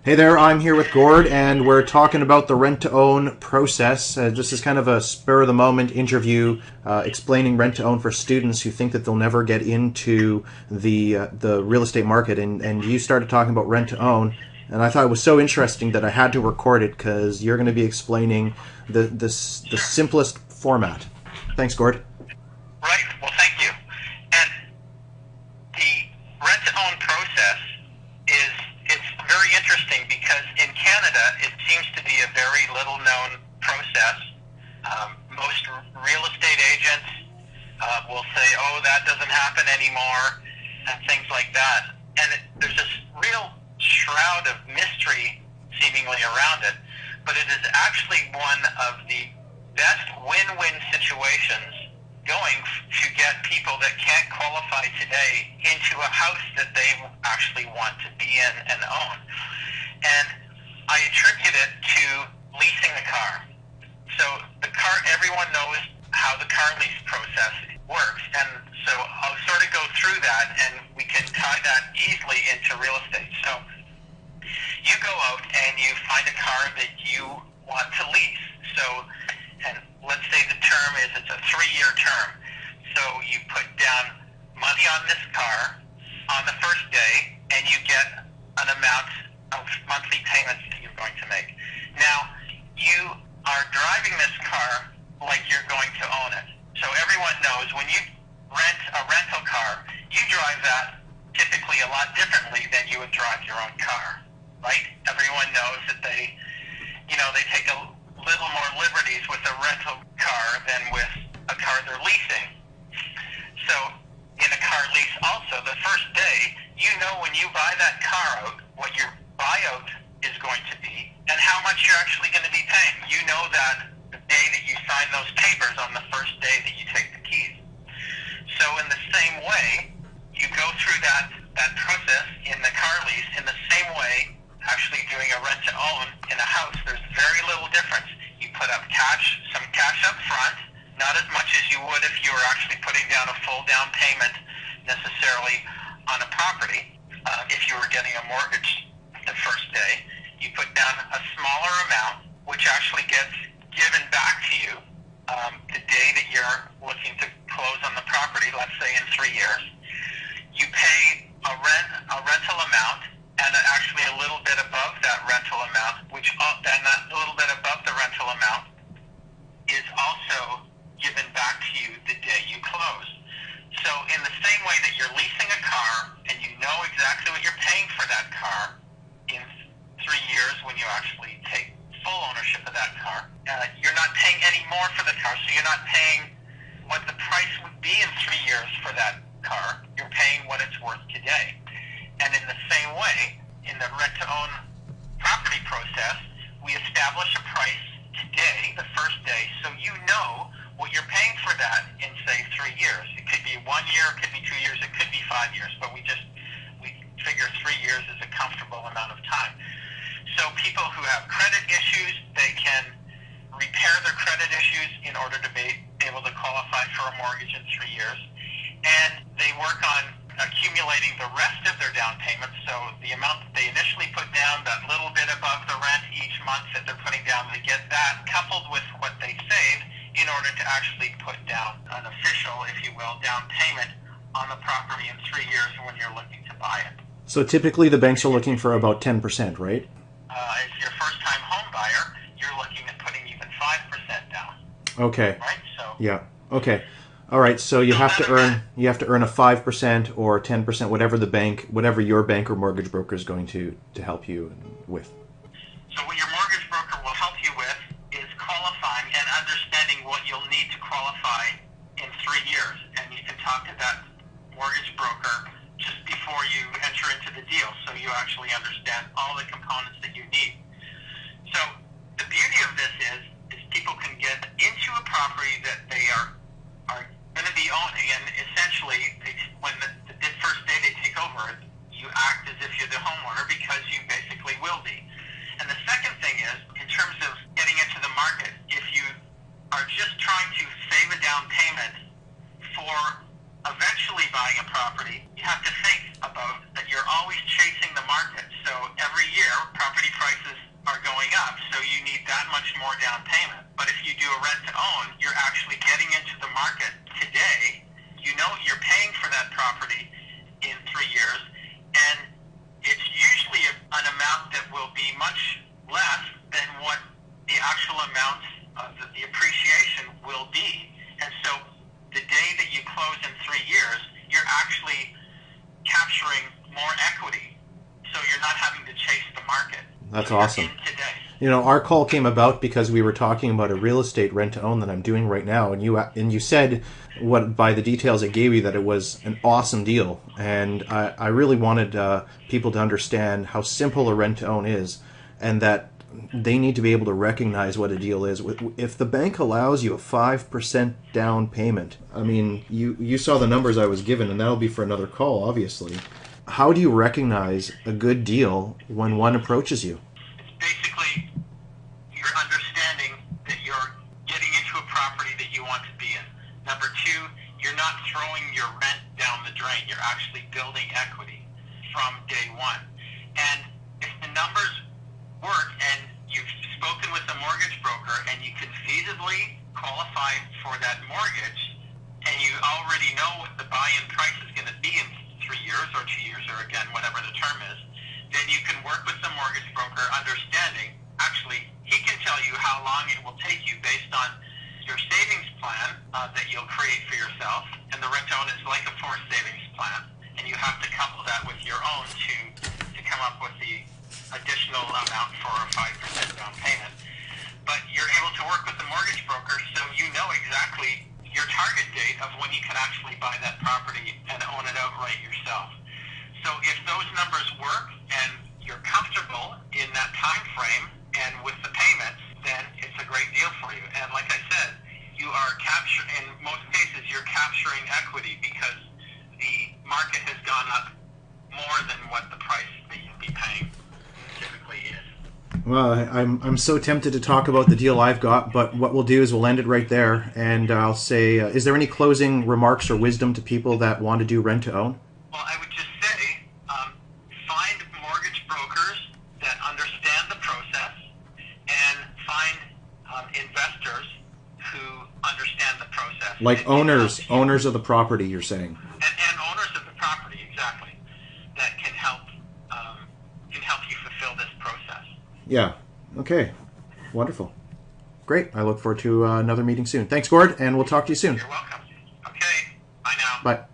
Hey there, I'm here with Gord, and we're talking about the rent-to-own process. This is kind of a spur-of-the-moment interview explaining rent-to-own for students who think that they'll never get into the real estate market. And you started talking about rent-to-own, and I thought it was so interesting that I had to record it because you're going to be explaining the simplest format. Thanks, Gord. Right. Well, thank you. And the rent-to-own process it's very interesting because in Canada it seems to be a very little-known process. Most real estate agents will say, "Oh, that doesn't happen anymore," and things like that. And there's this real shroud of mystery seemingly around it, but it is actually one of the best win-win situations going to get people that can't qualify today into a house that they actually want to be in and own. And I attribute it to leasing a car. So the car, everyone knows how the car lease process works. And so I'll sort of go through that and we can tie that easily into real estate. So you go out and you find a car that you want to lease. So, and let's say the term is, it's a 3-year term. So you put down money on this car on the first day and you get an amount of monthly payments that you're going to make. Now, you are driving this car like you're going to own it. So everyone knows when you rent a rental car, you drive that typically a lot differently than you would drive your own car, right? Everyone knows that they take a little more liberties with a rental car than with a car they're leasing. So in a car lease also, the first day, you know when you buy that car out, what your buyout is going to be and how much you're actually going to be paying. You know that the day that you sign those papers on the first day that you take the keys. So in the same way, you go through that process in the car lease in the same way actually doing a rent-to-own in a house. There's very little difference. You put up some cash up front, not as much as you would if you were actually putting down a full down payment necessarily on a property. If you were getting a mortgage the first day, you put down a smaller amount, which actually gets given back to you the day that you're looking to close on the property, let's say in 3 years. You pay a rental amount, and actually a little bit above that rental amount, and that little bit above the rental amount is also given back to you the day you close. So in the same way that you're leasing a car and you know exactly what you're paying for that car in 3 years when you actually take full ownership of that car, you're not paying any more for the car, so you're not paying what the price would be in 3 years for that car. You're paying what it's worth today. And in the same way, in the rent-to-own property process, we establish a price today, the first day, so you know what you're paying for that in, say, 3 years. It could be 1 year, it could be 2 years, it could be 5 years, but we figure 3 years is a comfortable amount of time. So people who have credit issues, they can repair their credit issues in order to be able to qualify for a mortgage in 3 years. And they work on accumulating the rest of their down payments, so the amount that they initially put down, that little bit above the rent each month that they're putting down, they get that coupled with what they save in order to actually put down an official, if you will, down payment on the property in 3 years when you're looking to buy it. So typically the banks are looking for about 10%, right? If you're a first-time home buyer, you're looking at putting even 5% down. Okay. Right? So yeah. Okay. All right, so you have to earn a 5% or 10%, whatever your bank or mortgage broker is going to help you with. So what your mortgage broker will help you with is qualifying and understanding what you'll need to qualify in 3 years. And you can talk to that mortgage broker just before you enter into the deal, so you actually understand all the components that you need. So the beauty of this is people can get into a property that they are going to be owning, and essentially when the first day they take over, you act as if you're the homeowner because you basically will be. And the second thing is, in terms of getting into the market, if you are just trying to save a down payment for eventually buying a property, you have to think about that you're always chasing the market. So every year, property down payment. But if you do a rent to own, you're actually getting into the market today. You know you're paying for that property in 3 years, and it's usually an amount that will be much less than what the actual amount of the appreciation will be. And so the day that you close in 3 years, you're actually capturing more equity. So you're not having to chase the market. That's You're awesome. in today. You know, our call came about because we were talking about a real estate rent to own that I'm doing right now, and you said what by the details it gave you that it was an awesome deal, and I really wanted people to understand how simple a rent to own is, and that they need to be able to recognize what a deal is. If the bank allows you a 5% down payment, I mean, you saw the numbers I was given, and that'll be for another call, obviously. How do you recognize a good deal when one approaches you? It's basically you're understanding that you're getting into a property that you want to be in. Number two, you're not throwing your rent down the drain. You're actually building equity from day one. And if the numbers work and you've spoken with a mortgage broker and you can feasibly qualify for that mortgage, and you already know what the buy-in price is going to be in 3 years or 2 years or again whatever the term is, then you can work with the mortgage broker understanding actually he can tell you how long it will take you based on your savings plan that you'll create for yourself, and the rent to own is like a forced savings plan, and you have to couple that with your own to come up with the additional amount for a 5% down payment. But you're able to work with the mortgage broker so you know exactly your target date of when you can actually buy that property and own it outright yourself. So if those numbers work and you're comfortable in that time frame and with the payments, then it's a great deal for you. And like I said, you are in most cases, you're capturing equity because the market has gone up more than what the price that you'd be paying typically is. Well, I'm so tempted to talk about the deal I've got, but what we'll do is we'll end it right there, and I'll say, is there any closing remarks or wisdom to people that want to do rent to own? Well, I would just say, find mortgage brokers that understand the process, and find investors who understand the process. Like owners of the property, you're saying? And owners of the property, exactly, that can help you fulfill this process. Yeah. Okay. Wonderful. Great. I look forward to another meeting soon. Thanks, Gord, and we'll talk to you soon. You're welcome. Okay. Bye now. Bye.